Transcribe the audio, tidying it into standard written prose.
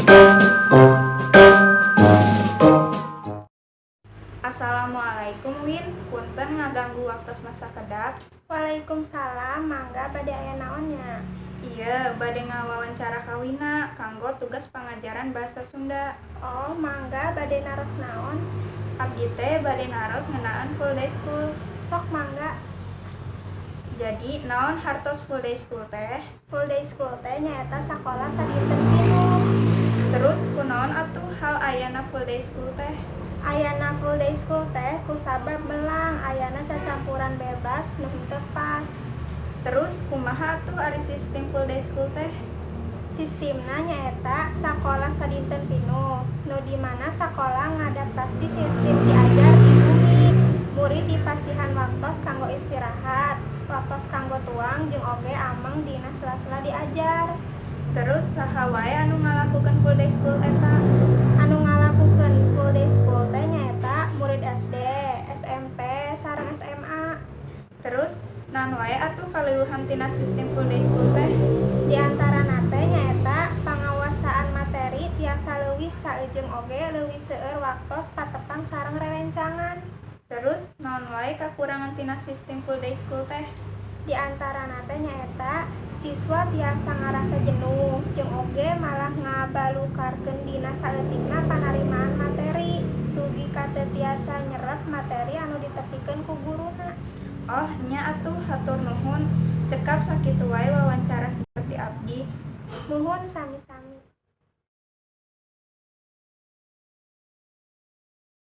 Assalamualaikum Win, punten ngaganggu waktosna sakedap. Waalaikumsalam, mangga bade aya naonnya? Iya, bade ngawawancara kawina kanggo tugas pangajaran bahasa Sunda. Oh, mangga bade naros naon? Abdi teh bade naros ngeunaan full day school. Sok mangga. Jadi naon hartos full day school teh? Full day school teh nyaeta sakola sadinten pinuh. Terus kunaon atuh hal ayana full day school teh? Ayana full day school teh kusabab belang, ayana cacampuran bebas nu henteu pas. Terus kumaha atuh ari sistem full day school teh? Sistemna nyaeta sakola sadinten pinuh, nu di mana sakola ngadaptasi sistem diajar di bumi. Murid dipasihan waktos kanggo istirahat, waktos kanggo tuang jeung oge ameng dina sela-sela diajar. Terus saha wae anu ngalakukeun full day school eta? Anu ngalakukeun full day school teh nyaeta murid SD, SMP, sareng SMA. Terus naon wae atuh kaleuwih tina sistem full day school teh? Di antarana teh nyaeta pangawasaan materi tiasa leuwih saeujeung oge leuwih seueur waktos patepang sareng rerencangan. Terus naon wae kakurangan tina sistem full day school teh? Di antarana teh nyaeta siswa tiasa ngarasa jenuh jeung oge malah ngabalukarkeun dina saeutikna panarimaan materi, dugi ka teu tiasa nyerep materi anu ditepikeun ku guruna. Oh, nya atuh hatur nuhun. Cekap sakitu wae wawancara seperti abdi. Nuhun sami-sami.